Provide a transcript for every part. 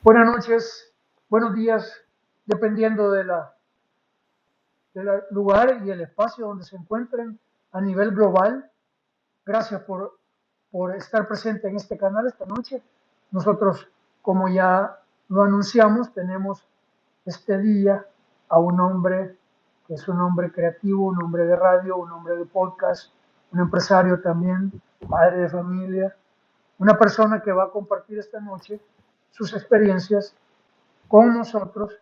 Buenas noches, buenos días, dependiendo del lugar y el espacio donde se encuentren a nivel global. Gracias por estar presente en este canal esta noche. Nosotros, como ya lo anunciamos, tenemos este día a un hombre que es un hombre creativo, un hombre de radio, un hombre de podcast, un empresario también, padre de familia, una persona que va a compartir esta noche sus experiencias con nosotros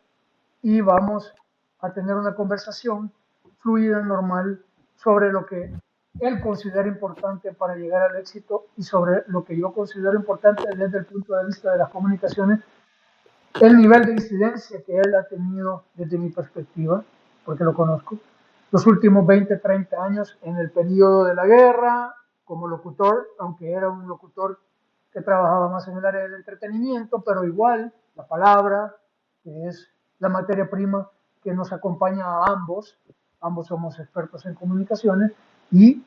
y vamos a tener una conversación fluida, normal, sobre lo que él considera importante para llegar al éxito y sobre lo que yo considero importante desde el punto de vista de las comunicaciones, el nivel de incidencia que él ha tenido desde mi perspectiva, porque lo conozco, los últimos 20, 30 años en el periodo de la guerra, como locutor, aunque era un locutor que trabajaba más en el área del entretenimiento, pero igual la palabra, que es la materia prima que nos acompaña a ambos somos expertos en comunicaciones y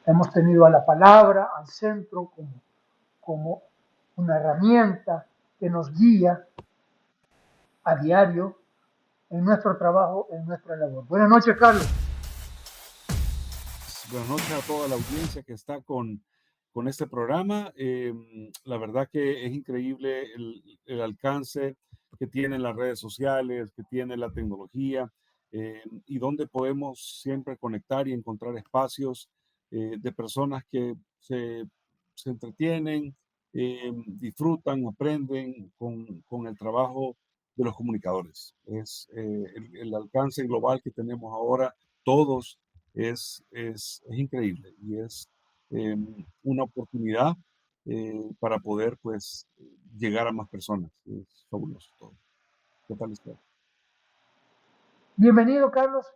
hemos tenido a la palabra, al centro, como una herramienta que nos guía a diario en nuestro trabajo, en nuestra labor. Buenas noches, Carlos. Buenas noches a toda la audiencia que está con este programa. La verdad que es increíble el alcance que tienen las redes sociales, que tiene la tecnología, y donde podemos siempre conectar y encontrar espacios de personas que se entretienen, disfrutan, aprenden con el trabajo de los comunicadores. Es el alcance global que tenemos ahora, todos es increíble y es una oportunidad para poder pues llegar a más personas. Es fabuloso todo. ¿Qué tal está? Bienvenido, Carlos.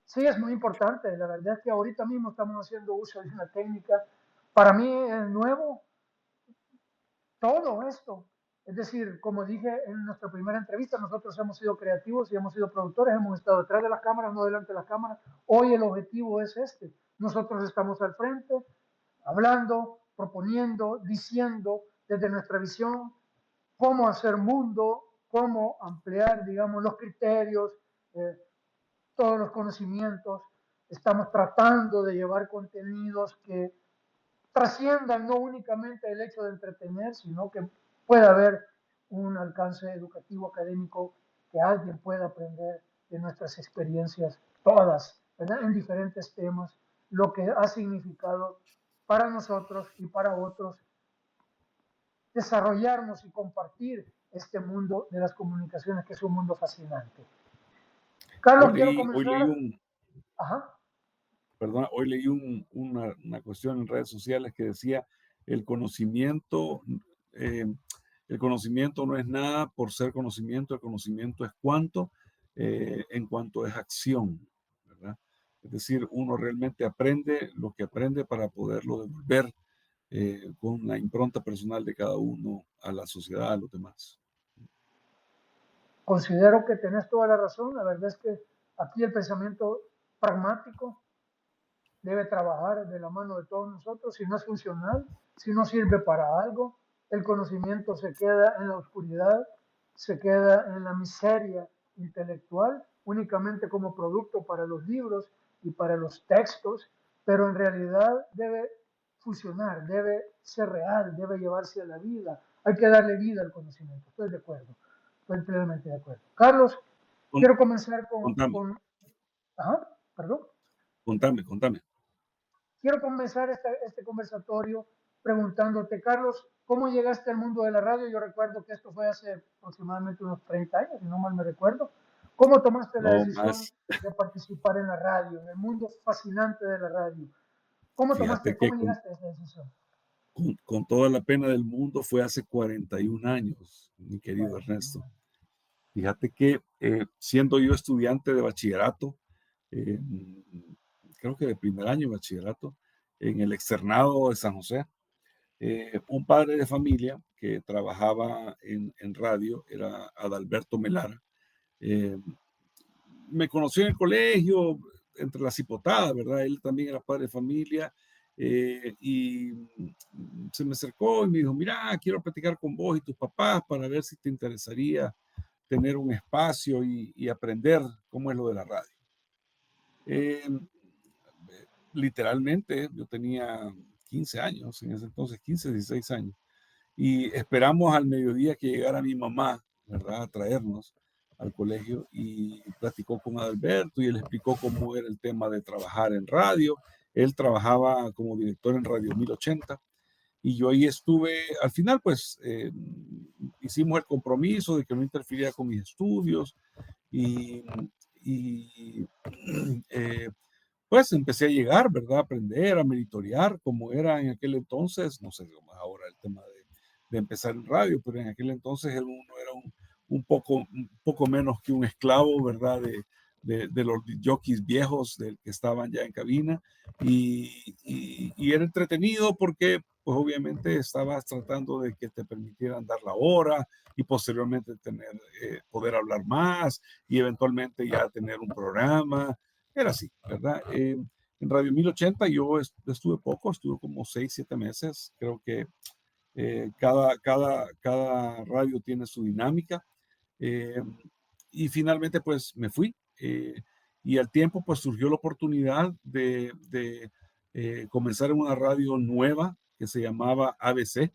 Sí, es muy importante. La verdad es que ahorita mismo estamos haciendo uso de una técnica. Para mí es nuevo todo esto. Es decir, como dije en nuestra primera entrevista, nosotros hemos sido creativos y hemos sido productores, hemos estado detrás de las cámaras, no delante de las cámaras. Hoy el objetivo es este. Nosotros estamos al frente, hablando, proponiendo, diciendo desde nuestra visión cómo hacer mundo, cómo ampliar, digamos, los criterios, eh, todos los conocimientos. Estamos tratando de llevar contenidos que trasciendan no únicamente el hecho de entretener, sino que pueda haber un alcance educativo, académico, que alguien pueda aprender de nuestras experiencias, todas, ¿verdad? En diferentes temas, lo que ha significado para nosotros y para otros desarrollarnos y compartir este mundo de las comunicaciones, que es un mundo fascinante. Carlos, quiero Hoy leí comenzar. Ajá. hoy leí una cuestión en redes sociales que decía el conocimiento, eh, el conocimiento no es nada por ser conocimiento, el conocimiento es cuánto, en cuanto es acción, ¿verdad? Es decir, uno realmente aprende lo que aprende para poderlo devolver con la impronta personal de cada uno a la sociedad, a los demás. Considero que tenés toda la razón. La verdad es que aquí el pensamiento pragmático debe trabajar de la mano de todos nosotros. Si no es funcional, si no sirve para algo, el conocimiento se queda en la oscuridad, se queda en la miseria intelectual, únicamente como producto para los libros y para los textos, pero en realidad debe funcionar, debe ser real, debe llevarse a la vida. Hay que darle vida al conocimiento. Estoy de acuerdo, estoy plenamente de acuerdo. Carlos, Con- quiero comenzar Contame, ajá, perdón. contame. Quiero comenzar este conversatorio preguntándote, Carlos, ¿cómo llegaste al mundo de la radio? Yo recuerdo que esto fue hace aproximadamente unos 30 años, si no mal me recuerdo. ¿Cómo tomaste la No decisión más, de participar en la radio, en el mundo fascinante de la radio? fíjate que ¿Cómo llegaste a esa decisión? con toda la pena del mundo fue hace 41 años, mi querido Bueno, Ernesto. Fíjate que siendo yo estudiante de bachillerato, eh, creo que de primer año de bachillerato, en el externado de San José, un padre de familia que trabajaba en radio, era Adalberto Melara, eh, me conoció en el colegio, entre las hipotadas, ¿verdad? Él también era padre de familia, y se me acercó y me dijo, mira, quiero platicar con vos y tus papás para ver si te interesaría tener un espacio y aprender cómo es lo de la radio. Eh, Literalmente, yo tenía 15 años, en ese entonces 15, 16 años, y esperamos al mediodía que llegara mi mamá, ¿verdad?, a traernos al colegio y platicó con Adalberto y él explicó cómo era el tema de trabajar en radio. Él trabajaba como director en Radio 1080 y yo ahí estuve, al final pues hicimos el compromiso de que no interfiriera con mis estudios y, y eh, pues empecé a llegar, ¿verdad? A aprender, a monitorear, como era en aquel entonces, no sé cómo es ahora el tema de empezar en radio, pero en aquel entonces uno era un poco menos que un esclavo, ¿verdad? De los jockeys viejos que estaban ya en cabina y era entretenido porque pues obviamente estabas tratando de que te permitieran dar la hora y posteriormente poder hablar más y eventualmente ya tener un programa. Era así, ¿verdad? En Radio 1080 yo estuve poco, estuve como 6, 7 meses. Creo que cada radio tiene su dinámica. eh, y finalmente pues me fui. Y al tiempo pues surgió la oportunidad de comenzar en una radio nueva que se llamaba ABC.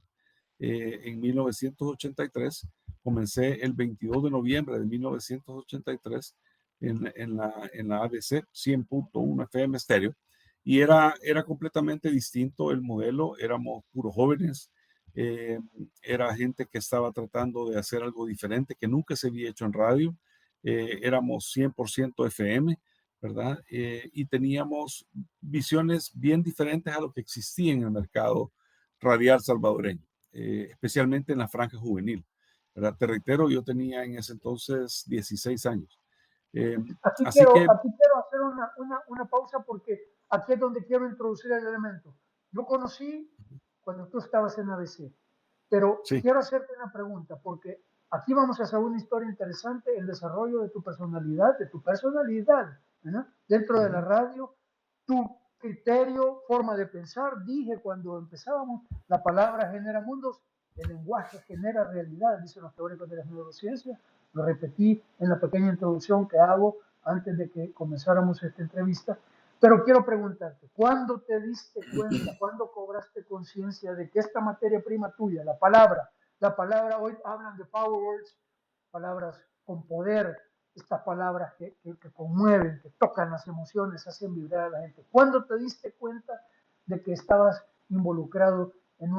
En 1983. Comencé el 22 de noviembre de 1983 en la ABC 100.1 FM estéreo y era completamente distinto el modelo, éramos puros jóvenes, eh, era gente que estaba tratando de hacer algo diferente que nunca se había hecho en radio, éramos 100% FM, ¿verdad? Y teníamos visiones bien diferentes a lo que existía en el mercado radial salvadoreño, especialmente en la franja juvenil, ¿verdad? Te reitero, yo tenía en ese entonces 16 años. Eh, Aquí Así quiero, que aquí quiero hacer una pausa porque aquí es donde quiero introducir el elemento. Yo conocí cuando tú estabas en ABC, pero sí, quiero hacerte una pregunta porque aquí vamos a hacer una historia interesante, el desarrollo de tu personalidad, ¿verdad? Dentro de la ujú, radio, tu criterio, forma de pensar. Dije cuando empezábamos, la palabra genera mundos, el lenguaje genera realidad, dicen los teóricos de las neurociencias. Lo repetí en la pequeña introducción que hago antes de que comenzáramos esta entrevista. Pero quiero preguntarte, ¿cuándo te diste cuenta, cuándo cobraste conciencia de que esta materia prima tuya, la palabra, hoy hablan de power words, palabras con poder, estas palabras que conmueven, que tocan las emociones, hacen vibrar a la gente? ¿Cuándo te diste cuenta de que estabas involucrado en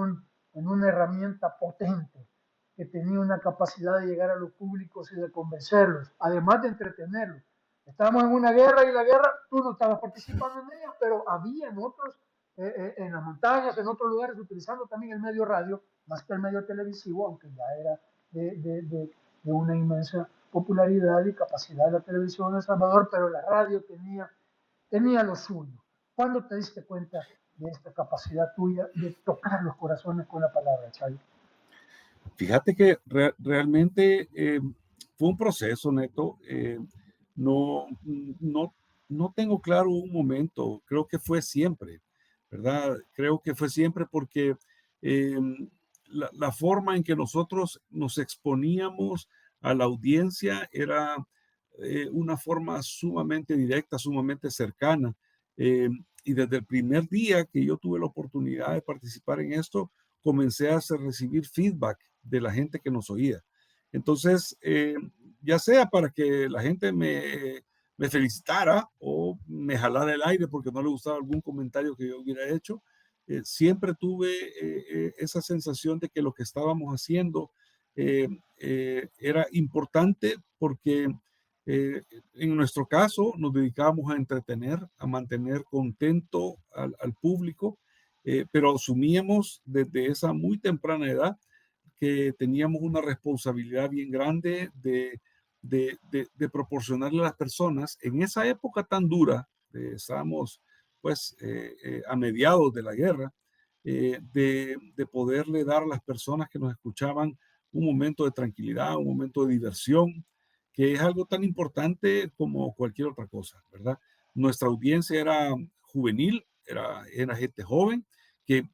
una herramienta potente, que tenía una capacidad de llegar a los públicos y de convencerlos, además de entretenerlos? Estábamos en una guerra y la guerra, tú no estabas participando en ella, pero había en otros, en las montañas, en otros lugares, utilizando también el medio radio, más que el medio televisivo, aunque ya era de una inmensa popularidad y capacidad de la televisión en El Salvador, pero la radio tenía lo suyo. ¿Cuándo te diste cuenta de esta capacidad tuya de tocar los corazones con la palabra, Chay? fíjate que realmente fue un proceso, Neto. No, no tengo claro un momento, creo que fue siempre, ¿verdad? Creo que fue siempre porque eh, la forma en que nosotros nos exponíamos a la audiencia era una forma sumamente directa, sumamente cercana. Eh, y desde el primer día que yo tuve la oportunidad de participar en esto, comencé a recibir feedback de la gente que nos oía. Entonces, ya sea para que la gente me felicitara o me jalara el aire porque no le gustaba algún comentario que yo hubiera hecho, siempre tuve esa sensación de que lo que estábamos haciendo eh, era importante porque eh, en nuestro caso nos dedicábamos a entretener, a mantener contento al público, pero asumíamos desde esa muy temprana edad que teníamos una responsabilidad bien grande de proporcionarle a las personas en esa época tan dura, estábamos pues a mediados de la guerra, de poderle dar a las personas que nos escuchaban un momento de tranquilidad, un momento de diversión, que es algo tan importante como cualquier otra cosa, ¿verdad? Nuestra audiencia era juvenil, era gente joven, que,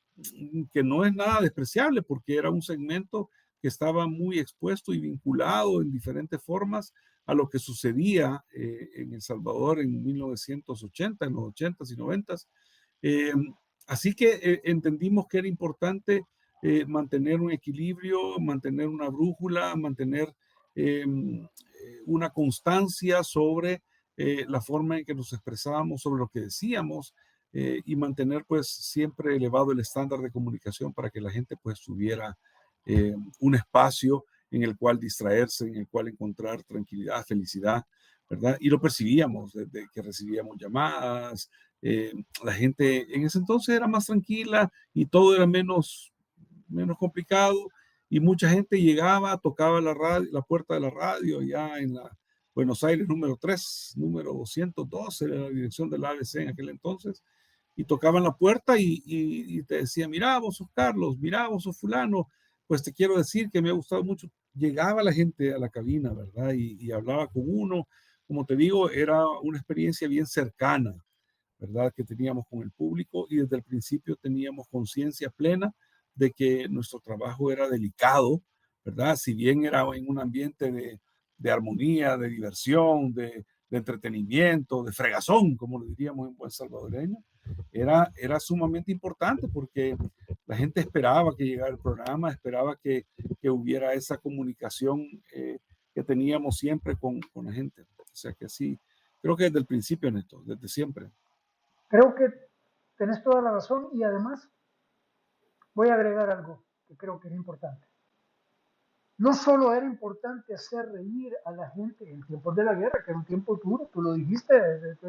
que no es nada despreciable porque era un segmento que estaba muy expuesto y vinculado en diferentes formas a lo que sucedía en El Salvador en 1980, en los 80s y 90s. Eh, Así que entendimos que era importante mantener un equilibrio, mantener una brújula, mantener una constancia sobre la forma en que nos expresábamos, sobre lo que decíamos, y mantener pues siempre elevado el estándar de comunicación para que la gente pues tuviera un espacio en el cual distraerse, en el cual encontrar tranquilidad, felicidad, ¿verdad? Y lo percibíamos desde que recibíamos llamadas. eh, la gente en ese entonces era más tranquila y todo era menos complicado, y mucha gente llegaba, tocaba la puerta de la radio ya en la Buenos Aires número 3, número 212, era la dirección del ABC en aquel entonces, y tocaban la puerta y te decía, mira, vos sos Carlos, mira, vos sos fulano, pues te quiero decir que me ha gustado mucho. Llegaba la gente a la cabina, ¿verdad? Y hablaba con uno. Como te digo, era una experiencia bien cercana, ¿verdad? Que teníamos con el público, y desde el principio teníamos conciencia plena de que nuestro trabajo era delicado, ¿verdad? Si bien era en un ambiente de armonía, de diversión, de entretenimiento, de fregazón, como lo diríamos en buen salvadoreño, era sumamente importante porque la gente esperaba que llegara el programa, esperaba que hubiera esa comunicación que teníamos siempre con la gente. O sea que sí, creo que desde el principio, Neto, desde siempre. Creo que tenés toda la razón y además voy a agregar algo que creo que es importante. No solo era importante hacer reír a la gente en tiempos de la guerra, que era un tiempo duro, tú lo dijiste,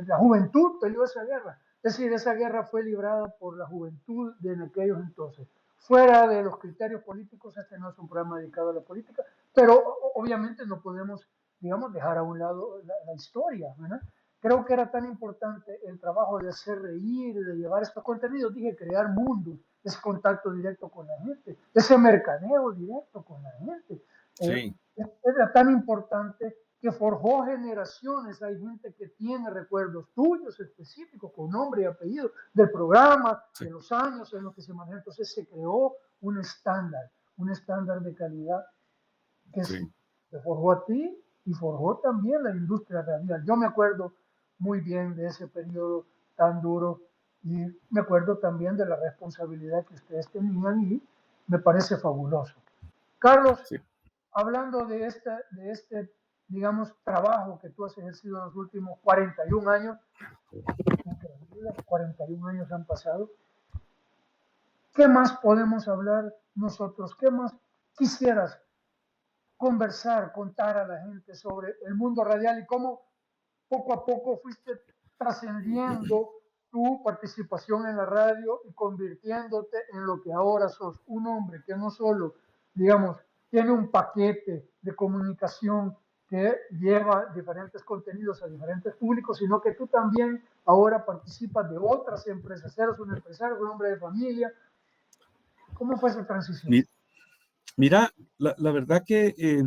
la juventud peleó esa guerra. Es decir, esa guerra fue librada por la juventud de en aquellos entonces. Fuera de los criterios políticos, este no es un programa dedicado a la política, pero obviamente no podemos, digamos, dejar a un lado la historia, ¿verdad? Creo que era tan importante el trabajo de hacer reír, de llevar estos contenidos, dije, crear mundos, ese contacto directo con la gente, ese mercadeo directo con la gente. Sí, Era tan importante que forjó generaciones. Hay gente que tiene recuerdos tuyos específicos, con nombre y apellido, del programa, sí, de los años en los que se maneja. Entonces se creó un estándar de calidad que sí, se forjó a ti y forjó también la industria radial. Yo me acuerdo muy bien de ese periodo tan duro y me acuerdo también de la responsabilidad que ustedes tenían y me parece fabuloso. Carlos, sí. hablando de este, digamos, trabajo que tú has ejercido en los últimos 41 años, increíble, 41 años han pasado, ¿qué más podemos hablar nosotros? ¿Qué más quisieras conversar, contar a la gente sobre el mundo radial y cómo poco a poco fuiste trascendiendo tu participación en la radio y convirtiéndote en lo que ahora sos, un hombre que no solo, digamos, tiene un paquete de comunicación que lleva diferentes contenidos a diferentes públicos, sino que tú también ahora participas de otras empresas, eres un empresario, un hombre de familia. ¿Cómo fue esa transición? Mira, la verdad que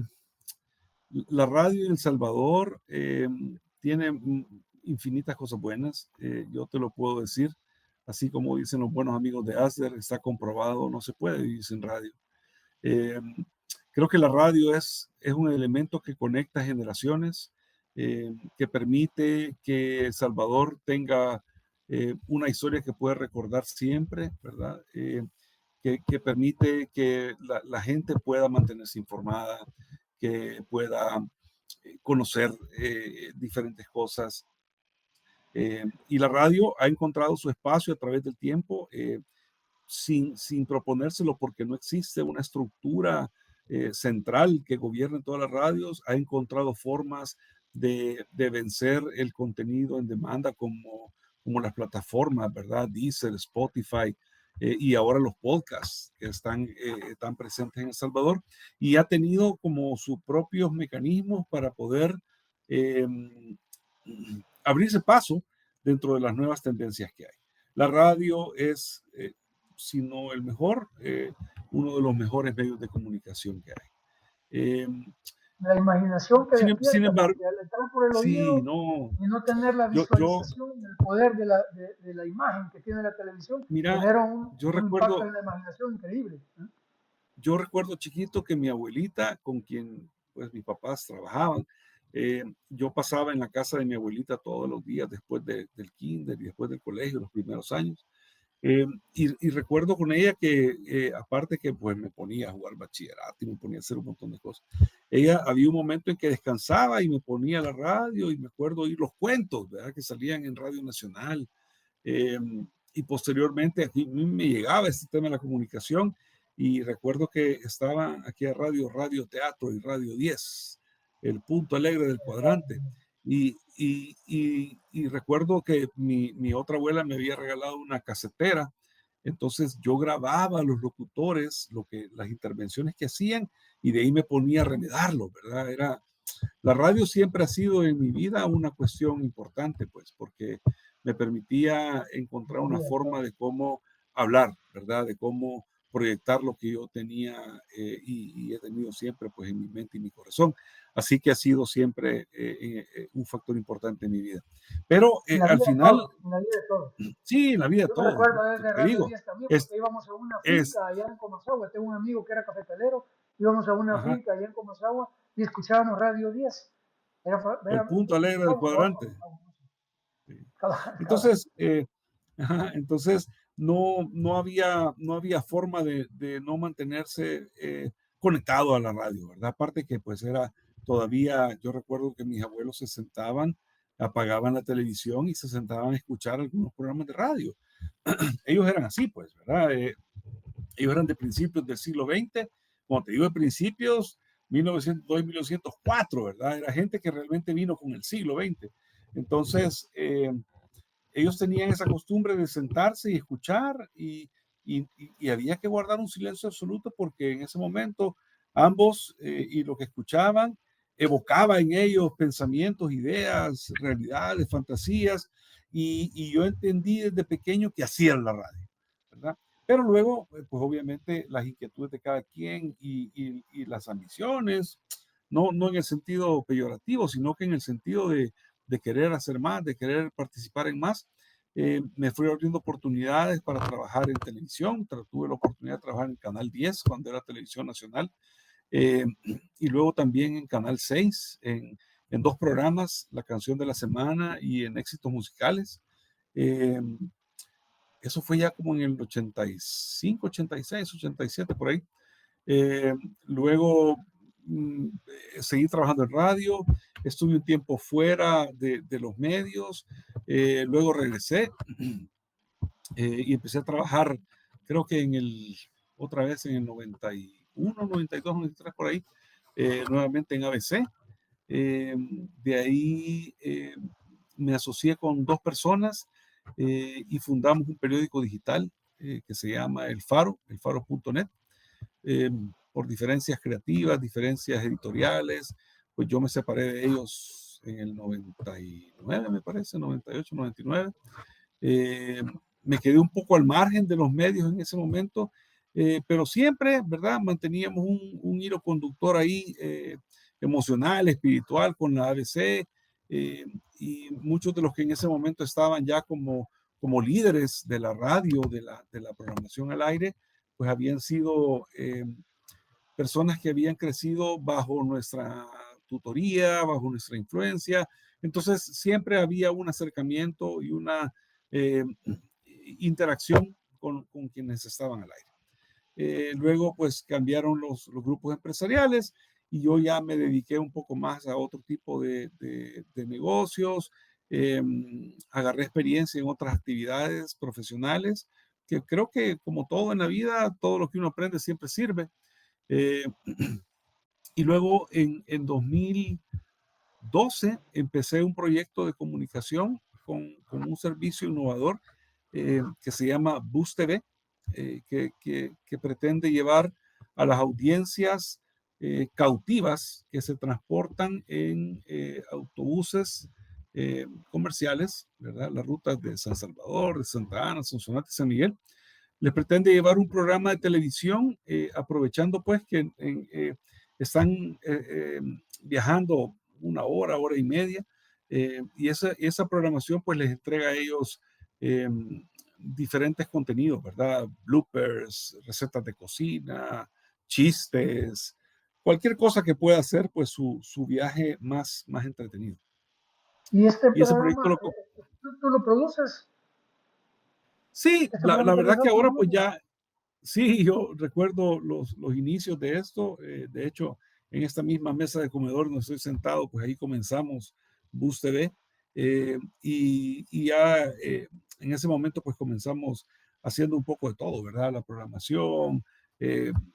la radio en El Salvador tiene infinitas cosas buenas, yo te lo puedo decir, así como dicen los buenos amigos de Asder, está comprobado, no se puede vivir sin radio. Eh, Creo que la radio es un elemento que conecta generaciones, que permite que El Salvador tenga una historia que puede recordar siempre, ¿verdad? Que permite que la gente pueda mantenerse informada, que pueda conocer diferentes cosas. Y la radio ha encontrado su espacio a través del tiempo, sin proponérselo, porque no existe una estructura central que gobierne todas las radios. Ha encontrado formas de vencer el contenido en demanda como las plataformas, ¿verdad? Deezer, Spotify, y ahora los podcasts que están presentes en El Salvador, y ha tenido como sus propios mecanismos para poder eh, abrirse paso dentro de las nuevas tendencias que hay. La radio es, si no el mejor, uno de los mejores medios de comunicación que hay. Eh, La imaginación que Sin despierta, embargo, porque al entrar por el sí, oído no, y no tener la yo, visualización, el poder de la imagen que tiene la televisión, mira, genera yo un impacto recuerdo, en la imaginación increíble. ¿Eh? yo recuerdo chiquito que mi abuelita, con quien pues mis papás trabajaban, yo pasaba en la casa de mi abuelita todos los días después del kinder y después del colegio, los primeros años. Y recuerdo con ella que, aparte que pues me ponía a jugar bachillerato y me ponía a hacer un montón de cosas, ella había un momento en que descansaba y me ponía la radio y me acuerdo oír los cuentos, ¿verdad? Que salían en Radio Nacional. eh, y posteriormente aquí me llegaba este tema de la comunicación y recuerdo que estaba aquí a Radio Teatro y Radio 10, el punto alegre del cuadrante. Y recuerdo que mi otra abuela me había regalado una casetera, entonces yo grababa a los locutores, las intervenciones que hacían, y de ahí me ponía a remedarlo, ¿verdad? La radio siempre ha sido en mi vida una cuestión importante, pues, porque me permitía encontrar una forma de cómo hablar, ¿verdad? De cómo proyectar lo que yo tenía y he tenido siempre, pues, en mi mente y mi corazón. Así que ha sido siempre un factor importante en mi vida. Pero En la al vida de final, todos, en la vida de todos. sí, en la vida de Yo me todos, recuerdo desde te Radio digo, 10 también, es, porque íbamos a una es, finca allá en Comasagua. Tengo un amigo que era cafetalero, íbamos a una ajá, finca allá en Comasagua y escuchábamos Radio 10. el Era punto alegre del fabuloso. cuadrante. Sí. Cabal. Entonces, ajá, entonces no había forma de no mantenerse conectado a la radio, ¿verdad? Aparte que pues era todavía, yo recuerdo que mis abuelos se sentaban, apagaban la televisión y se sentaban a escuchar algunos programas de radio. Ellos eran así, pues, ¿verdad? Ellos eran de principios del siglo XX, como te digo, de principios, 1902, 1904, ¿verdad? Era gente que realmente vino con el siglo XX. Entonces, ellos tenían esa costumbre de sentarse y escuchar y había que guardar un silencio absoluto porque en ese momento ambos y lo que escuchaban evocaba en ellos pensamientos, ideas, realidades, fantasías y yo entendí desde pequeño que hacían la radio, ¿verdad? Pero luego, pues obviamente las inquietudes de cada quien y las ambiciones, no en el sentido peyorativo, sino que en el sentido de querer hacer más, de querer participar en más. Me fui abriendo oportunidades para trabajar en televisión. Tuve la oportunidad de trabajar en Canal 10 cuando era televisión nacional eh, y luego también en Canal 6 en dos programas, La Canción de la Semana y en Éxitos Musicales. Eh, Eso fue ya como en el 85, 86, 87, por ahí. Eh, Luego mm, seguí trabajando en radio, estuve un tiempo fuera de los medios, luego regresé y empecé a trabajar, creo que otra vez en el 91, 92, 93, por ahí, nuevamente en ABC. De ahí me asocié con dos personas y fundamos un periódico digital que se llama El Faro, elfaro.net eh, por diferencias creativas, diferencias editoriales, pues yo me separé de ellos en el 99, me parece, 98, 99. Eh, Me quedé un poco al margen de los medios en ese momento, pero siempre, ¿verdad? Manteníamos un hilo conductor ahí emocional, espiritual con la ABC y muchos de los que en ese momento estaban ya como líderes de la radio, de la programación al aire, pues habían sido personas que habían crecido bajo nuestra tutoría, bajo nuestra influencia. Entonces siempre había un acercamiento y una interacción con quienes estaban al aire. Luego pues cambiaron los grupos empresariales y yo ya me dediqué un poco más a otro tipo de negocios. Eh, Agarré experiencia en otras actividades profesionales que creo que como todo en la vida, todo lo que uno aprende siempre sirve. Eh, y luego en 2012 empecé un proyecto de comunicación con un servicio innovador que se llama Bus TV, que pretende llevar a las audiencias cautivas que se transportan en autobuses comerciales, ¿verdad? Las rutas de San Salvador, de Santa Ana, Sonsonate, San Miguel, les pretende llevar un programa de televisión, aprovechando pues que están viajando una hora, hora y media, y esa programación pues les entrega a ellos eh, diferentes contenidos, ¿verdad? Bloopers, recetas de cocina, chistes, cualquier cosa que pueda hacer pues su viaje más entretenido. Y este Y ese proyecto programa, ¿tú lo produces? Sí, ¿Este la programa verdad que televisivo tú lo ahora pues produces? ya, sí, yo recuerdo los inicios de esto. De hecho, en esta misma mesa de comedor donde estoy sentado, pues ahí comenzamos Bus TV. Y ya en ese momento, pues comenzamos haciendo un poco de todo, ¿verdad? La programación,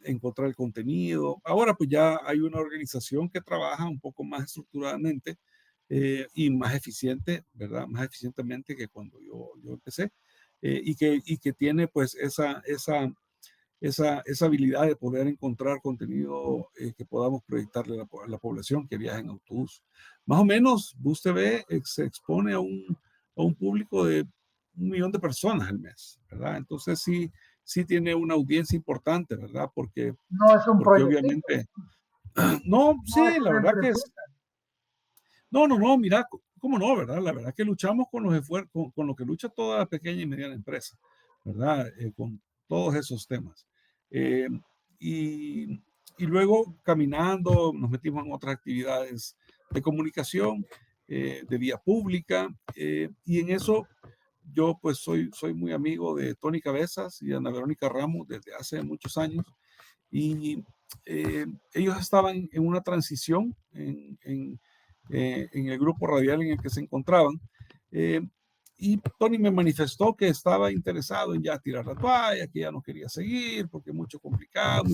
encontrar el contenido. Ahora, pues ya hay una organización que trabaja un poco más estructuradamente y más eficiente, ¿verdad? Más eficientemente que cuando yo empecé. Y que tiene pues esa habilidad de poder encontrar contenido que podamos proyectarle a la población que viaja en autobús. Más o menos, Bus TV se expone a un público de 1 millón de personas al mes, ¿verdad? Entonces sí tiene una audiencia importante, ¿verdad? Porque, No es un porque proyectito, obviamente, no, no es sí, la una verdad que empresa. es, no, no, no, mira, cómo no, ¿verdad? La verdad que luchamos con los esfuerzos, con lo que lucha toda pequeña y mediana empresa, ¿verdad? Con todos esos temas. Eh, y, y luego caminando nos metimos en otras actividades de comunicación, de vía pública, y en eso yo pues soy muy amigo de Tony Cabezas y de Ana Verónica Ramos desde hace muchos años, y ellos estaban en una transición en el grupo radial en el que se encontraban. eh, y Tony me manifestó que estaba interesado en ya tirar la toalla, que ya no quería seguir porque muy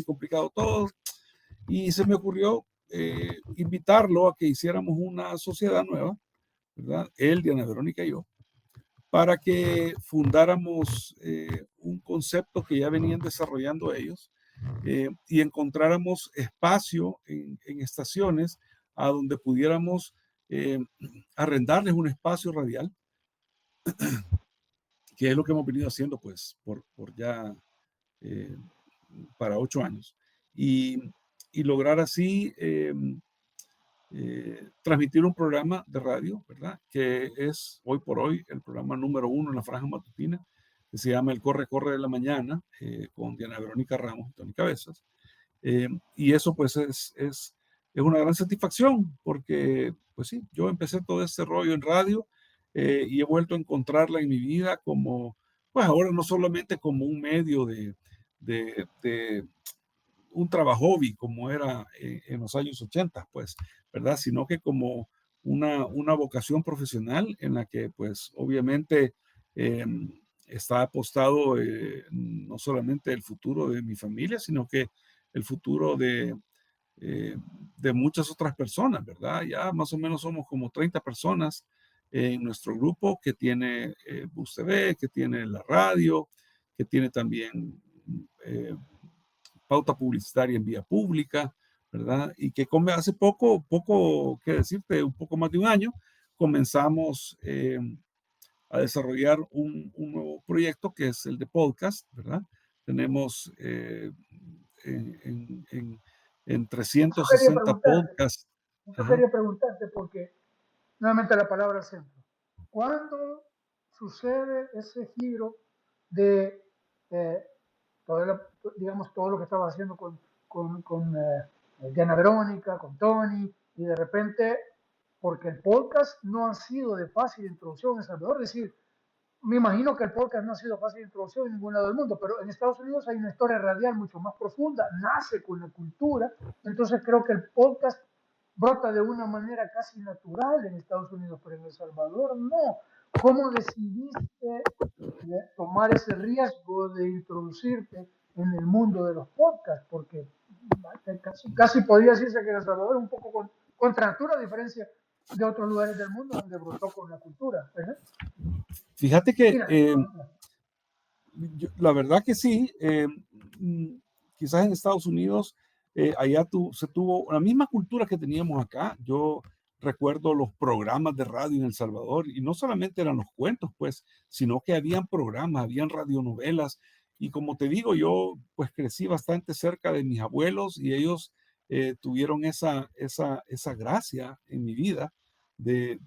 complicado todo. Y se me ocurrió invitarlo a que hiciéramos una sociedad nueva, ¿verdad? Él, Diana Verónica y yo, para que fundáramos un concepto que ya venían desarrollando ellos, y encontráramos espacio en estaciones a donde pudiéramos eh, arrendarles un espacio radial, que es lo que hemos venido haciendo pues por ya eh, para 8 años, y, y lograr así transmitir un programa de radio, ¿verdad? Que es hoy por hoy el programa número 1 en la franja matutina, que se llama El Corre Corre de la Mañana, con Diana Verónica Ramos y Tony Cabezas. Y eso pues es una gran satisfacción porque, pues sí, yo empecé todo este rollo en radio, y he vuelto a encontrarla en mi vida como, pues ahora no solamente como un medio de un trabajo hobby como era en los años 80, pues, ¿verdad? Sino que como una vocación profesional en la que, pues, obviamente eh, está apostado no solamente el futuro de mi familia, sino que el futuro eh, de muchas otras personas, ¿verdad? Ya más o menos somos como 30 personas en nuestro grupo que tiene Bus TV, que tiene la radio, que tiene también eh, pauta publicitaria en vía pública, ¿verdad? Y que hace poco, qué decirte, un poco más de un año, comenzamos a desarrollar un nuevo proyecto que es el de podcast, ¿verdad? Tenemos en Eso quería 360 preguntarte, podcasts. eso Ajá. quería preguntarte porque nuevamente la palabra centro. ¿Cuándo sucede ese giro de eh, digamos, todo lo que estaba haciendo con Diana Verónica, con Tony, y de repente, porque el podcast no ha sido de fácil introducción en El Salvador, es decir, me imagino que el podcast no ha sido fácil de introducción en ningún lado del mundo, pero en Estados Unidos hay una historia radial mucho más profunda, nace con la cultura, entonces creo que el podcast brota de una manera casi natural en Estados Unidos, pero en El Salvador no. ¿Cómo decidiste tomar ese riesgo de introducirte en el mundo de los podcasts? Porque casi podría decirse que El Salvador es un poco contra natura, a diferencia de otros lugares del mundo donde brotó con la cultura, ¿verdad? Fíjate que Mira, la verdad que sí, quizás en Estados Unidos, allá se tuvo la misma cultura que teníamos acá. Yo recuerdo los programas de radio en El Salvador, y no solamente eran los cuentos, pues, sino que habían programas, habían radionovelas, y como te digo, yo pues crecí bastante cerca de mis abuelos, y ellos tuvieron esa gracia en mi vida de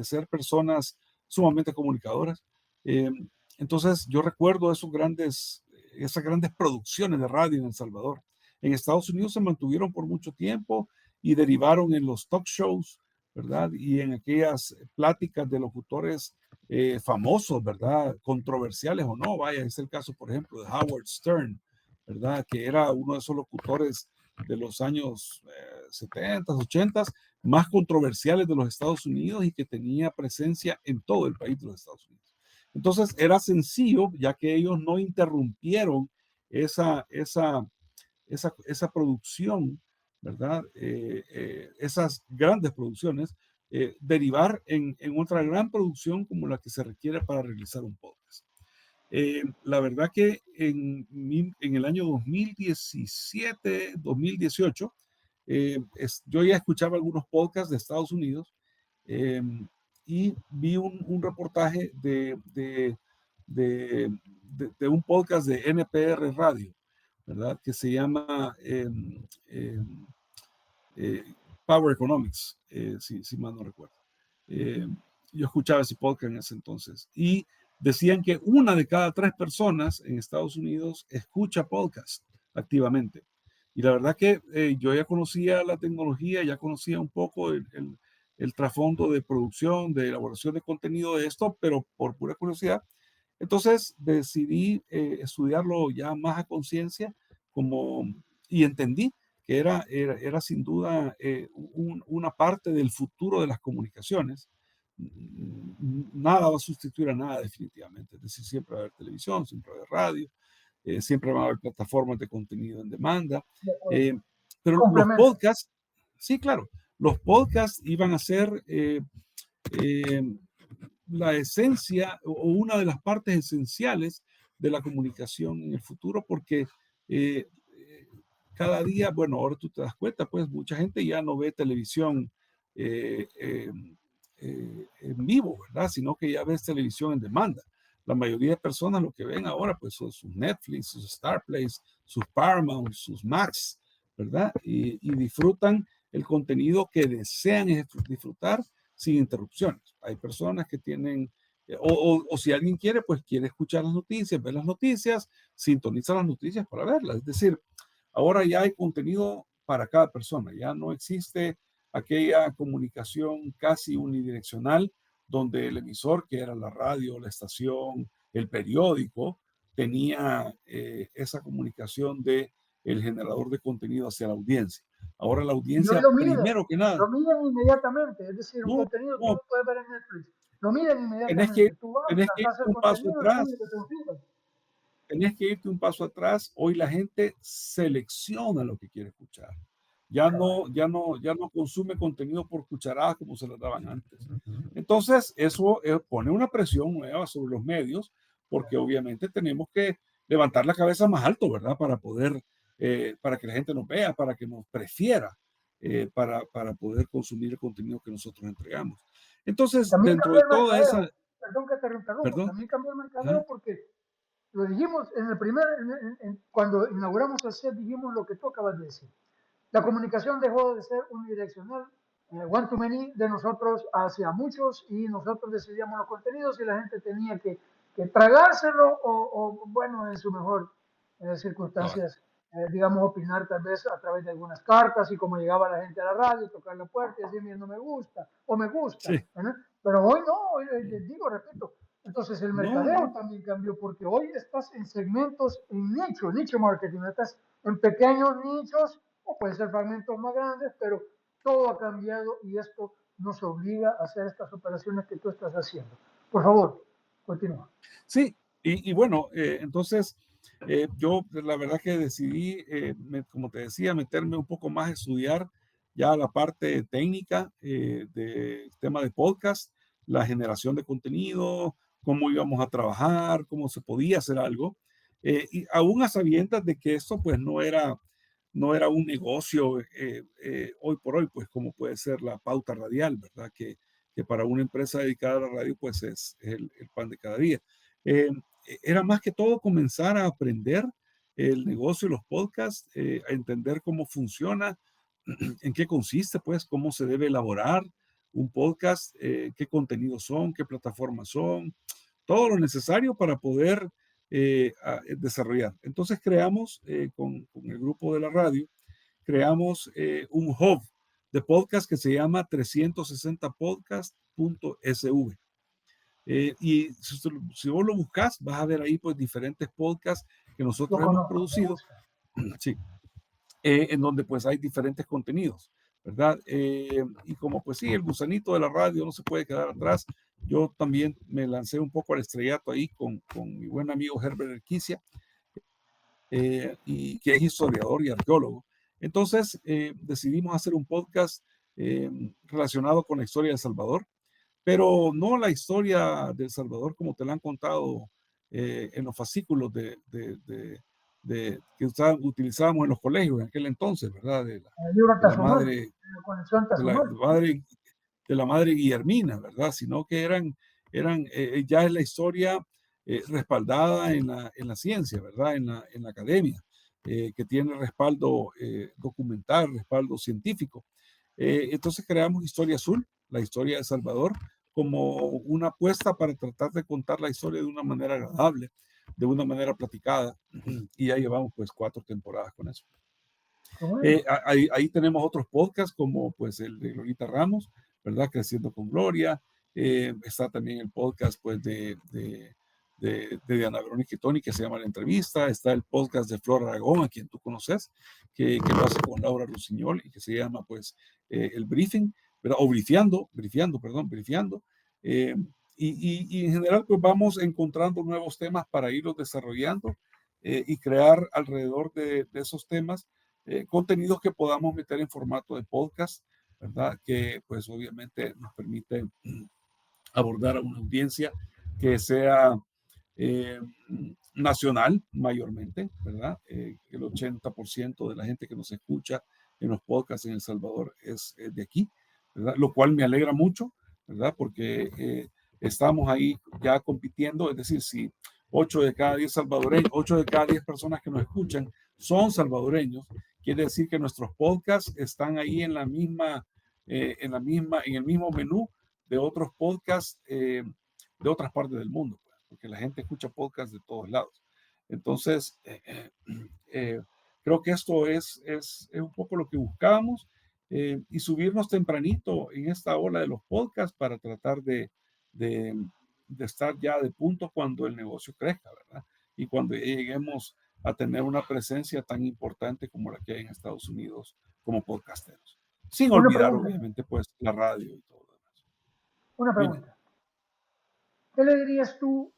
ser personas sumamente comunicadoras. Eh, entonces, yo recuerdo esas grandes producciones de radio en El Salvador. En Estados Unidos se mantuvieron por mucho tiempo y derivaron en los talk shows, ¿verdad? Y en aquellas pláticas de locutores famosos, ¿verdad? Controversiales o no, vaya, es el caso, por ejemplo, de Howard Stern, ¿verdad? Que era uno de esos locutores de los años 70, 80, más controversiales de los Estados Unidos y que tenía presencia en todo el país de los Estados Unidos. Entonces era sencillo, ya que ellos no interrumpieron esa producción, ¿verdad? Esas grandes producciones, derivar en otra gran producción como la que se requiere para realizar un podcast. La verdad que en el año 2017, 2018, yo ya escuchaba algunos podcasts de Estados Unidos eh, y vi un reportaje de un podcast de NPR Radio, ¿verdad? Que se llama eh, eh, Power Economics, si mal no recuerdo. Eh, yo escuchaba ese podcast en ese entonces y decían que una de cada tres personas en Estados Unidos escucha podcast activamente. Y la verdad que yo ya conocía la tecnología, ya conocía un poco el trasfondo de producción, de elaboración de contenido de esto, pero por pura curiosidad. Entonces decidí estudiarlo ya más a conciencia y entendí que era sin duda una parte del futuro de las comunicaciones. Nada va a sustituir a nada definitivamente. Es decir, siempre va a haber televisión, siempre va a haber radio, siempre va a haber plataformas de contenido en demanda. De acuerdo. eh, pero los Complemento. podcasts, sí, claro, los podcasts iban a ser eh, la esencia o una de las partes esenciales de la comunicación en el futuro, porque eh, cada día, bueno, ahora tú te das cuenta, pues mucha gente ya no ve televisión eh, eh, en vivo, ¿verdad? Sino que ya ves televisión en demanda. La mayoría de personas lo que ven ahora, pues son sus Netflix, sus Starplays, sus Paramount, sus Max, ¿verdad? Y disfrutan el contenido que desean disfrutar sin interrupciones. Hay personas que tienen, o si alguien quiere, pues quiere escuchar las noticias, ver las noticias, sintoniza las noticias para verlas. Es decir, ahora ya hay contenido para cada persona, ya no existe aquella comunicación casi unidireccional donde el emisor, que era la radio, la estación, el periódico, tenía esa comunicación de el generador de contenido hacia la audiencia. Ahora la Y hoy audiencia, primero que nada, lo miden inmediatamente, es decir, un no, contenido tú no, lo puedes ver en Netflix, lo miden tenés que, inmediatamente, tú vas, tenés que lanzas irte el un paso contenido, es atrás, tuyo, te lo fijas. tenés que irte un paso atrás. Hoy la gente selecciona lo que quiere escuchar. Ya no consume contenido por cucharadas como se las daban antes. Entonces, eso pone una presión nueva sobre los medios, porque obviamente tenemos que levantar la cabeza más alto, ¿verdad? Para que la gente nos vea, para que nos prefiera, para poder consumir el contenido que nosotros entregamos. Entonces, También dentro cambió de el toda esa, mercadeo, perdón que te interrumpa, perdón, también cambió el ajá, mercadeo porque lo dijimos en el primer, cuando inauguramos el set, dijimos lo que tú acabas de decir. La comunicación dejó de ser unidireccional, one to many de nosotros hacia muchos y nosotros decidíamos los contenidos y la gente tenía que tragárselo o, bueno, en su mejor cabal, circunstancias, digamos, opinar tal vez a través de algunas cartas y como llegaba la gente a la radio, tocar la puerta y decir, mira, no me gusta o me gusta. sí, ¿No? Pero hoy no, hoy, digo, repito, entonces el no, mercadeo no, también cambió porque hoy estás en segmentos, en nicho marketing, estás en pequeños nichos o pueden ser fragmentos más grandes, pero todo ha cambiado y esto nos obliga a hacer estas operaciones que tú estás haciendo. Por favor, continúa. sí, y bueno, entonces yo la verdad que decidí, como te decía, meterme un poco más a estudiar ya la parte técnica del tema de podcast, la generación de contenido, cómo íbamos a trabajar, cómo se podía hacer algo, y aún a sabiendas de que esto pues no era un negocio hoy por hoy, pues como puede ser la pauta radial, ¿verdad? Que para una empresa dedicada a la radio pues es el pan de cada día. Eh, Era más que todo comenzar a aprender el negocio de los podcasts, a entender cómo funciona, en qué consiste, pues, cómo se debe elaborar un podcast, qué contenidos son, qué plataformas son, todo lo necesario para poder desarrollar. Entonces creamos con el grupo de la radio, creamos un hub de podcast que se llama 360podcast.sv. Y si vos lo buscas, vas a ver ahí pues diferentes podcasts que Lo nosotros hemos conozco, me producido, gusta. sí, en donde pues hay diferentes contenidos, ¿verdad? Y como pues sí, el gusanito de la radio no se puede quedar atrás, yo también me lancé un poco al estrellato ahí con mi buen amigo Herbert Erquicia, y que es historiador y arqueólogo. Entonces decidimos hacer un podcast eh, relacionado con la historia de El Salvador, pero no la historia de El Salvador como te la han contado en los fascículos que utilizábamos en los colegios en aquel entonces, ¿verdad? El libro De la Tazonol, madre, la conexión de la Tazonol. madre, de la madre Guillermina, ¿verdad? Sino que eran ya es la historia respaldada en la ciencia, ¿verdad? En la academia, que tiene respaldo documental, respaldo científico. Entonces creamos Historia Azul, la historia de El Salvador, como una apuesta para tratar de contar la historia de una manera agradable, de una manera platicada. Y ya llevamos pues 4 temporadas con eso. Qué bueno. Ahí tenemos otros podcasts como pues el de Glorita Ramos, ¿verdad? Creciendo con Gloria. Está también el podcast pues de Diana Verónica y Tony que se llama La Entrevista. Está el podcast de Flor Aragón, a quien tú conoces, que lo hace con Laura Rusiñol y que se llama pues El Briefing, ¿verdad? O Brifiando. Eh, y en general pues vamos encontrando nuevos temas para irlos desarrollando y crear alrededor de esos temas contenidos que podamos meter en formato de podcast, ¿verdad? Que pues obviamente nos permite abordar a una audiencia que sea eh, nacional mayormente, ¿verdad? El 80% de la gente que nos escucha en los podcasts en El Salvador es de aquí, ¿verdad? Lo cual me alegra mucho, ¿verdad? Porque estamos ahí ya compitiendo, es decir, si 8 de cada 10 salvadoreños, 8 de cada 10 personas que nos escuchan son salvadoreños, quiere decir que nuestros podcasts están ahí en el mismo menú de otros podcasts de otras partes del mundo, pues, porque la gente escucha podcasts de todos lados. Entonces, eh, creo que esto es un poco lo que buscábamos y subirnos tempranito en esta ola de los podcasts para tratar de, de estar ya de punto cuando el negocio crezca, ¿verdad? Y cuando lleguemos a tener una presencia tan importante como la que hay en Estados Unidos como podcasteros. Sin Una olvidar, pregunta, obviamente, pues la radio y todo lo demás. una Dime. pregunta. ¿Qué le dirías tú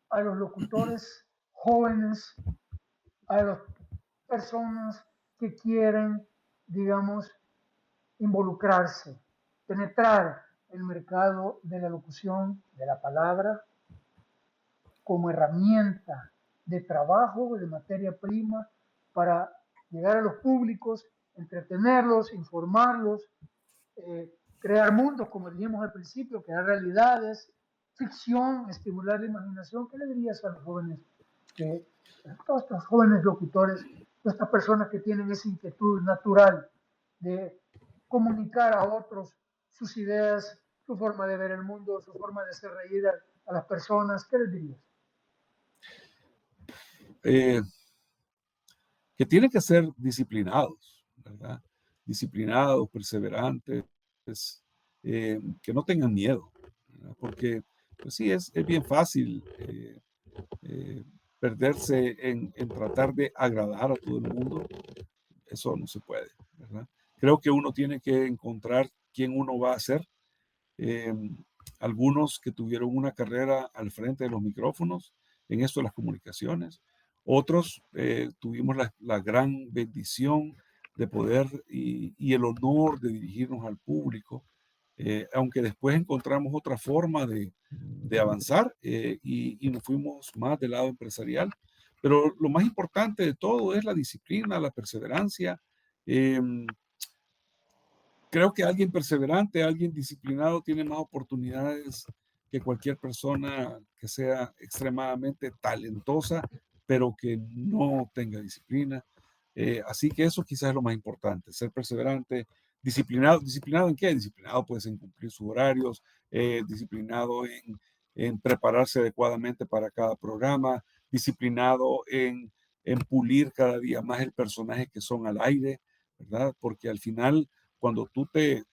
a los locutores jóvenes, a las personas que quieren, digamos, involucrarse, penetrar el mercado de la locución de la palabra como herramienta de trabajo, de materia prima, para llegar a los públicos, entretenerlos, informarlos, crear mundos, como dijimos al principio, crear realidades, ficción, estimular la imaginación? ¿Qué le dirías a los jóvenes, que, a todos estos jóvenes locutores, a estas personas que tienen esa inquietud natural de comunicar a otros sus ideas, su forma de ver el mundo, su forma de hacer reír a las personas? ¿Qué les dirías? Eh, que tienen que ser disciplinados, ¿verdad? Disciplinados, perseverantes, que no tengan miedo, ¿verdad? Porque, pues sí, es bien fácil eh, perderse en tratar de agradar a todo el mundo. Eso no se puede, ¿verdad? Creo que uno tiene que encontrar quién uno va a ser. Eh, Algunos que tuvieron una carrera al frente de los micrófonos en esto de las comunicaciones, otros tuvimos la gran bendición de poder y el honor de dirigirnos al público, aunque después encontramos otra forma de avanzar y nos fuimos más del lado empresarial. Pero lo más importante de todo es la disciplina, la perseverancia. Eh, Creo que alguien perseverante, alguien disciplinado tiene más oportunidades que cualquier persona que sea extremadamente talentosa, pero que no tenga disciplina. Así que eso quizás es lo más importante, ser perseverante, disciplinado. ¿Disciplinado en qué? Disciplinado pues en cumplir sus horarios, disciplinado en prepararse adecuadamente para cada programa, disciplinado en pulir cada día más el personaje que son al aire, ¿verdad? Porque al final, cuando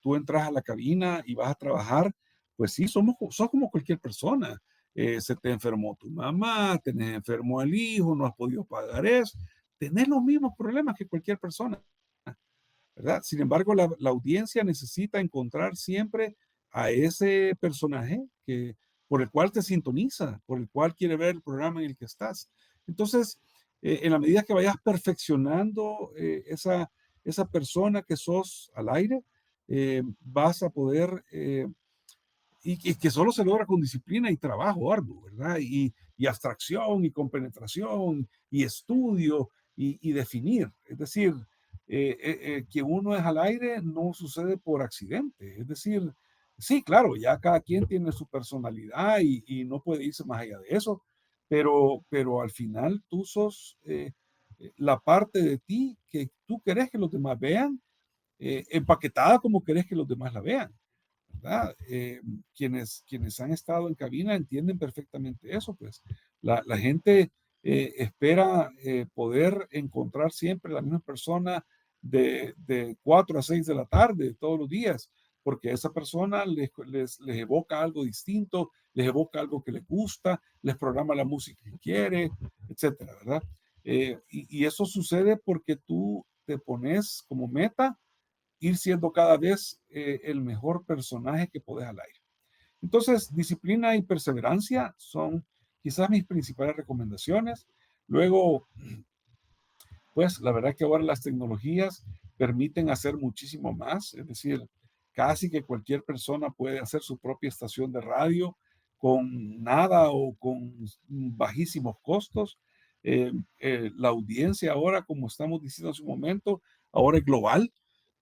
tú entras a la cabina y vas a trabajar, pues sí, sos como cualquier persona. Se te enfermó tu mamá, tenés enfermo al hijo, no has podido pagar eso, tenés los mismos problemas que cualquier persona, ¿verdad? Sin embargo, la audiencia necesita encontrar siempre a ese personaje por el cual te sintoniza, por el cual quiere ver el programa en el que estás. Entonces, en la medida que vayas perfeccionando esa persona que sos al aire, vas a poder y que solo se logra con disciplina y trabajo arduo, ¿verdad? Y abstracción y compenetración y estudio y definir. Es decir, que uno es al aire no sucede por accidente. Es decir, sí, claro, ya cada quien tiene su personalidad y no puede irse más allá de eso, pero al final tú sos la parte de ti que tú querés que los demás vean, empaquetada como querés que los demás la vean. ¿Verdad? Quienes han estado en cabina entienden perfectamente eso, pues la gente espera poder encontrar siempre la misma persona de 4 a 6 de la tarde todos los días, porque esa persona les evoca algo distinto, les evoca algo que les gusta, les programa la música que quiere, etcétera, ¿verdad? Y eso sucede porque tú te pones como meta ir siendo cada vez el mejor personaje que podés al aire. Entonces, disciplina y perseverancia son quizás mis principales recomendaciones. Luego, pues la verdad que ahora las tecnologías permiten hacer muchísimo más, es decir, casi que cualquier persona puede hacer su propia estación de radio con nada o con bajísimos costos. La audiencia ahora, como estamos diciendo hace un momento, ahora es global,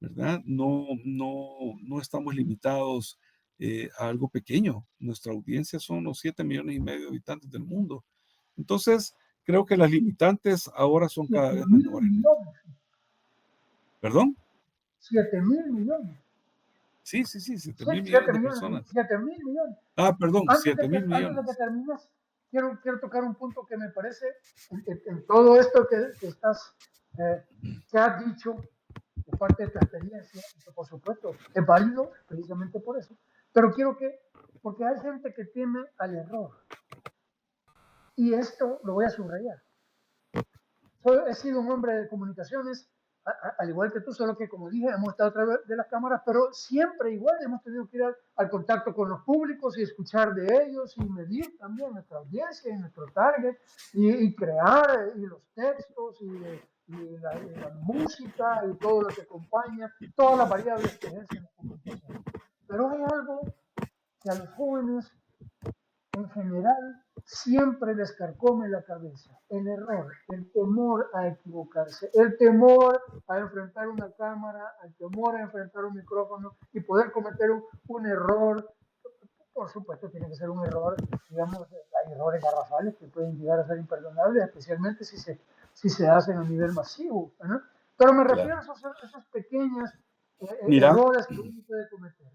¿verdad? No estamos limitados a algo pequeño. Nuestra audiencia son los 7,5 millones de habitantes del mundo. Entonces, creo que las limitantes ahora son cada 7 vez mil menores. millones, ¿Perdón? 7.000 millones. Sí, sí, sí, siete Sí, mil 7 millones de millones, personas. 7.000 millones. Ah, perdón, Antes de 7 que, mil antes de que millones. termines, quiero tocar un punto que me parece en todo esto que estás, que has dicho, de parte de tu experiencia, que por supuesto es válido precisamente por eso, pero porque hay gente que teme al error, y esto lo voy a subrayar. He sido un hombre de comunicaciones, al igual que tú, solo que, como dije, hemos estado a través de las cámaras, pero siempre igual hemos tenido que ir al contacto con los públicos y escuchar de ellos y medir también nuestra audiencia y nuestro target y crear y los textos y la música y todo lo que acompaña, todas las variables que ejercen la comunicación. Pero hay algo que a los jóvenes en general siempre les carcome la cabeza: el error, el temor a equivocarse, el temor a enfrentar una cámara, el temor a enfrentar un micrófono y poder cometer un error. Por supuesto, tiene que ser un error, digamos, hay errores garrafales que pueden llegar a ser imperdonables, especialmente si se hacen a nivel masivo, ¿no? Pero me refiero Claro. a esos pequeños Mira, errores que uno puede cometer.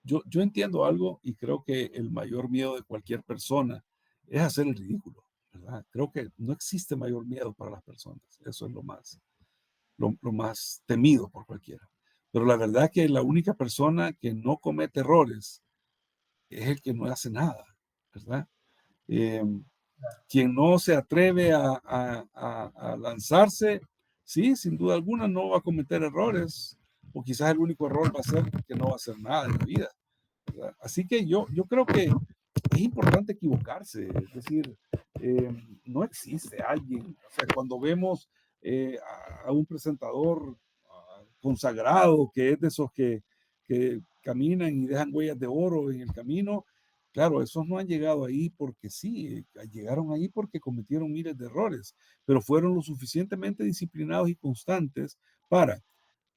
yo entiendo algo y creo que el mayor miedo de cualquier persona es hacer el ridículo, ¿verdad? Creo que no existe mayor miedo para las personas. Eso es lo más temido por cualquiera. Pero la verdad que la única persona que no comete errores es el que no hace nada, ¿verdad? Eh, quien no se atreve a lanzarse, sí, sin duda alguna no va a cometer errores, o quizás el único error va a ser que no va a hacer nada en la vida, ¿verdad? Así que yo creo que es importante equivocarse, es decir, no existe alguien, o sea, cuando vemos a un presentador consagrado, que es de esos que caminan y dejan huellas de oro en el camino, claro, esos no han llegado ahí porque sí, llegaron ahí porque cometieron miles de errores, pero fueron lo suficientemente disciplinados y constantes para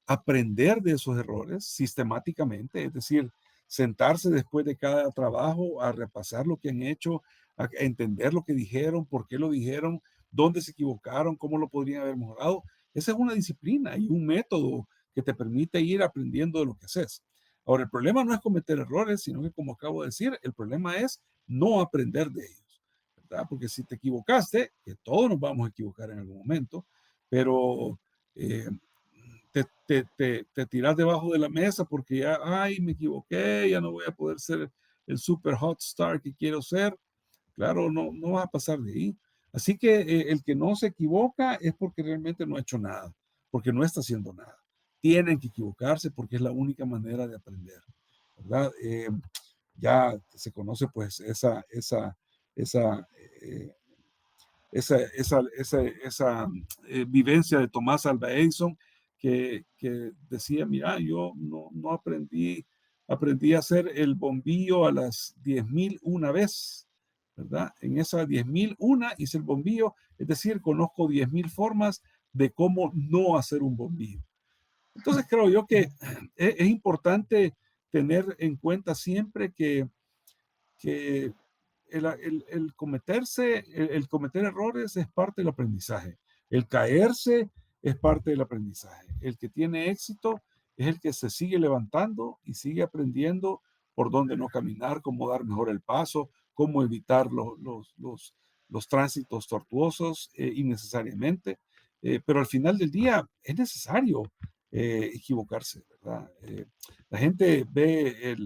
aprender de esos errores sistemáticamente, es decir, sentarse después de cada trabajo a repasar lo que han hecho, a entender lo que dijeron, por qué lo dijeron, dónde se equivocaron, cómo lo podrían haber mejorado. Esa es una disciplina y un método que te permite ir aprendiendo de lo que haces. Ahora, el problema no es cometer errores, sino que, como acabo de decir, el problema es no aprender de ellos, ¿verdad? Porque si te equivocaste, que todos nos vamos a equivocar en algún momento, pero eh, te tiras debajo de la mesa porque ya, ay, me equivoqué, ya no voy a poder ser el super hot star que quiero ser. Claro, no vas a pasar de ahí. Así que el que no se equivoca es porque realmente no ha hecho nada, porque no está haciendo nada. Tienen que equivocarse porque es la única manera de aprender, ¿verdad? Ya se conoce pues esa, eh, esa vivencia de Tomás Alva Edison que decía, mira, yo no aprendí a hacer el bombillo a las 10.000 una vez, ¿verdad? En esa 10.000 una hice el bombillo, es decir, conozco 10.000 formas de cómo no hacer un bombillo. Entonces creo yo que es importante tener en cuenta siempre que el cometer errores es parte del aprendizaje. El caerse es parte del aprendizaje. El que tiene éxito es el que se sigue levantando y sigue aprendiendo por dónde no caminar, cómo dar mejor el paso, cómo evitar los tránsitos tortuosos innecesariamente. Pero al final del día es necesario equivocarse, ¿verdad? La gente ve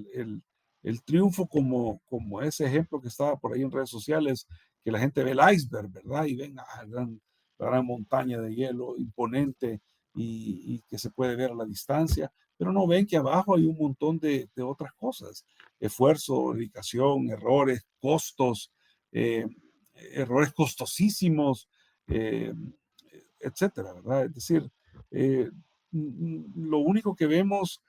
el triunfo como ese ejemplo que estaba por ahí en redes sociales, que la gente ve el iceberg, ¿verdad? Y ven la gran montaña de hielo imponente y que se puede ver a la distancia, pero no ven que abajo hay un montón de otras cosas, esfuerzo, dedicación, errores, costos, eh, errores costosísimos, eh, etcétera, ¿verdad? Es decir, eh, lo único que vemos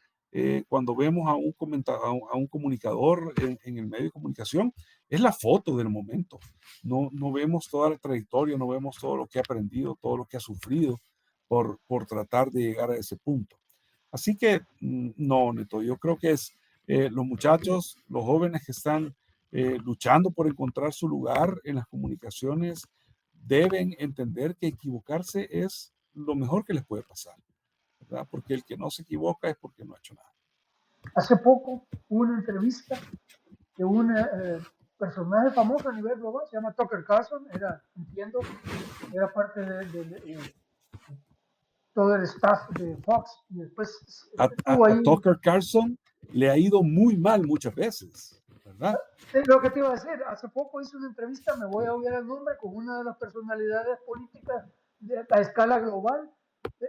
cuando vemos a un comunicador en el medio de comunicación es la foto del momento. No vemos toda la trayectoria, no vemos todo lo que ha aprendido, todo lo que ha sufrido por tratar de llegar a ese punto. Así que no, Neto, yo creo que es los muchachos, los jóvenes que están luchando por encontrar su lugar en las comunicaciones, deben entender que equivocarse es lo mejor que les puede pasar, ¿verdad? Porque el que no se equivoca es porque no ha hecho nada. Hace poco hubo una entrevista de un personaje famoso a nivel global, se llama Tucker Carlson, entiendo, era parte de todo el staff de Fox y después estuvo A ahí. Tucker Carlson le ha ido muy mal muchas veces, ¿verdad? Lo que te iba a decir, hace poco hice una entrevista, me voy a olvidar el nombre, con una de las personalidades políticas de la escala global.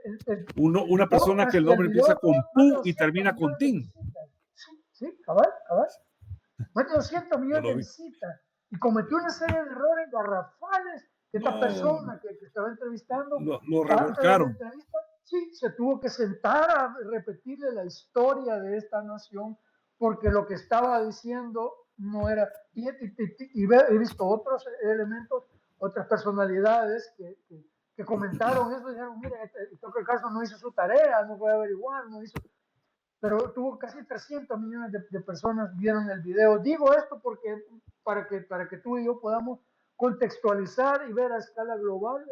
El Una persona que podcast el y el nombre video empieza tuvo con más de Pu y 200 termina con millones de Tin. visitas. Sí, sí, cabal, cabal. Más de 200 Yo millones lo de vi. visitas. Y cometió una serie de errores garrafales que esta No, persona que estaba entrevistando, lo antes de la revolcaron. entrevista, sí, se tuvo que sentar a repetirle la historia de esta nación porque lo que estaba diciendo no era. He visto otros elementos, otras personalidades que comentaron eso y dijeron, mire, el caso no hizo su tarea, no fue a averiguar, no hizo, pero tuvo casi 300 millones de personas vieron el video. Digo esto porque para que tú y yo podamos contextualizar y ver a escala global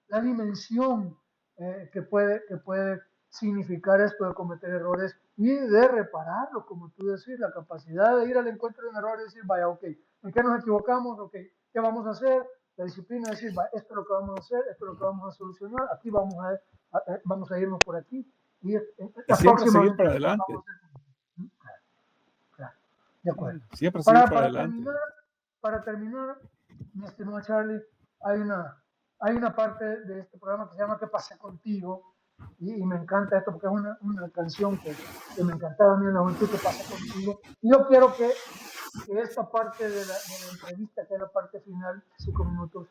la dimensión que puede significar esto de cometer errores y de repararlo, como tú decís, la capacidad de ir al encuentro de un error y decir, vaya, ok, ¿en qué nos equivocamos? Ok, ¿qué vamos a hacer? La disciplina de decir, vaya, esto es lo que vamos a hacer, esto es lo que vamos a solucionar, aquí vamos a irnos por aquí y Y la siempre próxima seguir vez para adelante. vamos a hacer. Claro, de acuerdo. Siempre seguir Para, para para adelante. terminar, para terminar, mi estimado Charlie, hay hay una parte de este programa que se llama ¿Qué pasa contigo? Y me encanta esto porque es una canción que me encantaba a mí en la juventud, ¿Qué pasa contigo? Y yo quiero que esta parte de la entrevista, que es la parte final, 5 minutos,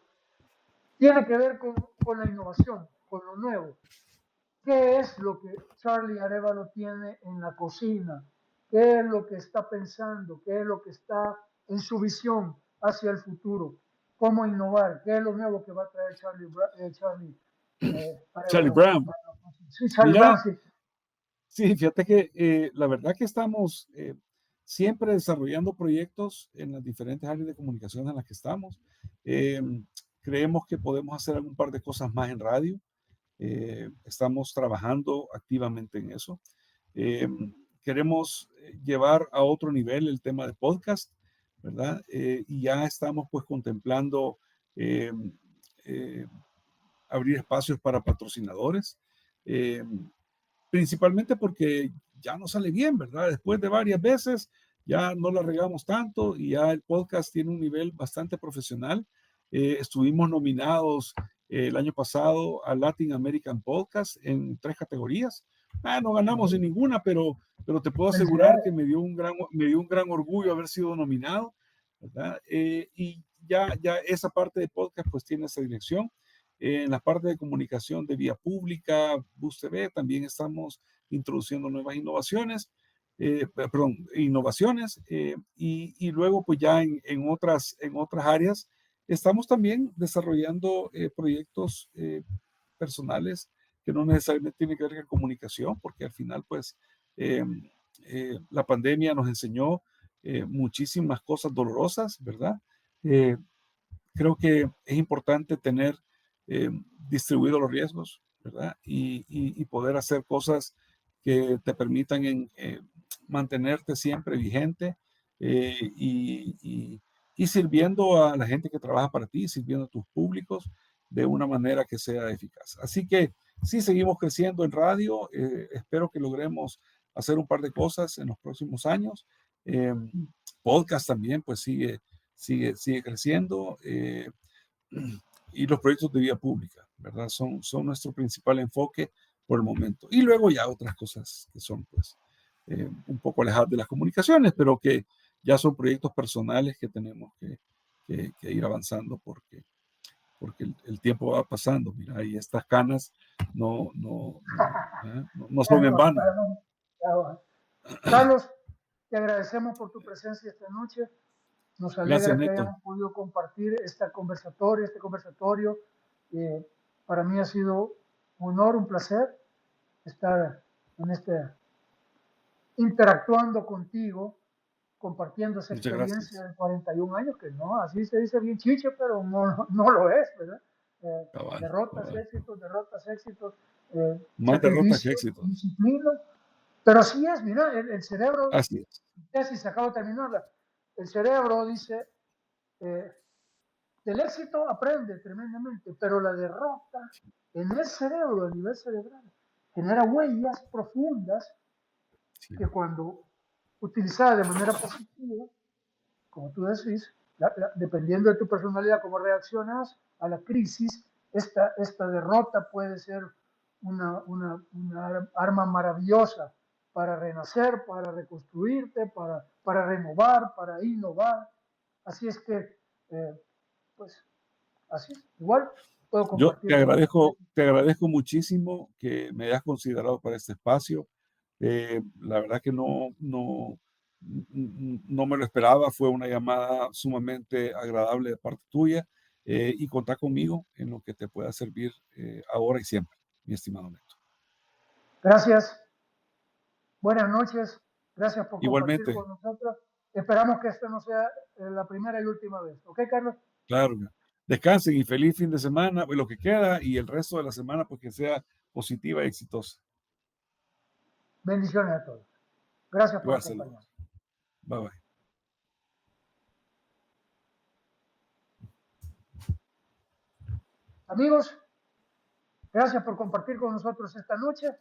tiene que ver con la innovación, con lo nuevo. ¿Qué es lo que Charlie Arevalo tiene en la cocina? ¿Qué es lo que está pensando? ¿Qué es lo que está en su visión hacia el futuro? ¿Cómo innovar? ¿Qué es lo nuevo que va a traer Charlie Charlie Arevalo? Brown. Sí, Charlie Brown, Mira, sí. sí, fíjate que la verdad que estamos siempre desarrollando proyectos en las diferentes áreas de comunicación en las que estamos. Eh, creemos que podemos hacer algún par de cosas más en radio. Estamos trabajando activamente en eso. Queremos llevar a otro nivel el tema de podcast, ¿verdad? Y ya estamos pues contemplando eh, eh, abrir espacios para patrocinadores, eh, principalmente porque ya no sale bien, ¿verdad? Después de varias veces ya no la regamos tanto y ya el podcast tiene un nivel bastante profesional. Estuvimos nominados el año pasado a Latin American Podcast en 3 categorías. No ganamos en ninguna, pero te puedo asegurar que me dio un gran orgullo haber sido nominado, ¿verdad? Y ya esa parte de podcast pues tiene esa dirección. En la parte de comunicación de vía pública, Bus TV, también estamos introduciendo nuevas innovaciones, y luego pues ya en otras áreas estamos también desarrollando proyectos personales que no necesariamente tienen que ver con comunicación, porque al final pues eh, la pandemia nos enseñó muchísimas cosas dolorosas, ¿verdad? Eh, Creo que es importante tener eh, distribuidos los riesgos, ¿verdad? Y poder hacer cosas que te permitan mantenerte siempre vigente, y sirviendo a la gente que trabaja para ti, sirviendo a tus públicos de una manera que sea eficaz. Así que sí, seguimos creciendo en radio. Espero que logremos hacer un par de cosas en los próximos años. Eh, Podcast también, pues sigue creciendo, y los proyectos de vía pública, ¿verdad? Son nuestro principal enfoque por el momento. Y luego ya otras cosas que son, pues, un poco alejadas de las comunicaciones, pero que ya son proyectos personales que tenemos que ir avanzando porque el tiempo va pasando. Mira, y estas canas no son en vano. Carlos, te agradecemos por tu presencia esta noche. Nos Gracias, alegra que Neto. hayamos podido compartir este conversatorio. Para mí ha sido un honor, un placer estar en interactuando contigo, compartiendo esa Muchas experiencia gracias. de 41 años, que no, así se dice bien chiche, pero no lo es, ¿verdad? Cabal, Derrotas, cabal. éxitos, Más derrotas que sacrificio, éxitos. disciplina, pero así es, mira, el cerebro, Así es. tesis, acabo de terminarla, el cerebro dice, eh, del éxito aprende tremendamente, pero la derrota en el cerebro, a nivel cerebral, genera huellas profundas Sí. que cuando utilizada de manera positiva, como tú decís, dependiendo de tu personalidad, cómo reaccionas a la crisis, esta derrota puede ser una arma maravillosa para renacer, para reconstruirte, para renovar, para innovar. Así es que, pues, así es. Igual puedo Yo compartir con te agradezco muchísimo que me hayas considerado para este espacio. La verdad que no me lo esperaba. Fue una llamada sumamente agradable de parte tuya, y contá conmigo en lo que te pueda servir ahora y siempre, mi estimado Neto. Gracias. Buenas noches. Gracias por compartir Igualmente, con nosotros. Esperamos que esta no sea la primera y última vez. ¿Ok, Carlos? claro. Descansen y feliz fin de semana, lo que queda, y el resto de la semana, pues que sea positiva y exitosa. Bendiciones a todos. Gracias por Igual, saludos. acompañarnos. Bye bye. Amigos, gracias por compartir con nosotros esta noche.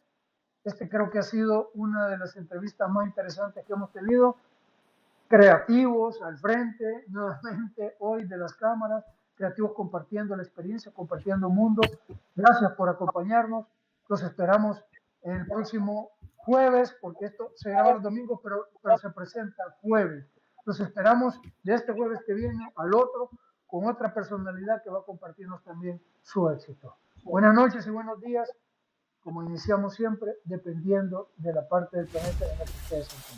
Creo que ha sido una de las entrevistas más interesantes que hemos tenido. Creativos al frente, nuevamente hoy de las cámaras, creativos compartiendo la experiencia, compartiendo mundo. Gracias por acompañarnos. Los esperamos el próximo jueves, porque esto se graba los domingos, pero se presenta el jueves. Los esperamos de este jueves que viene al otro, con otra personalidad que va a compartirnos también su éxito. Buenas noches y buenos días, como iniciamos siempre, dependiendo de la parte del planeta en la que ustedes se encuentran.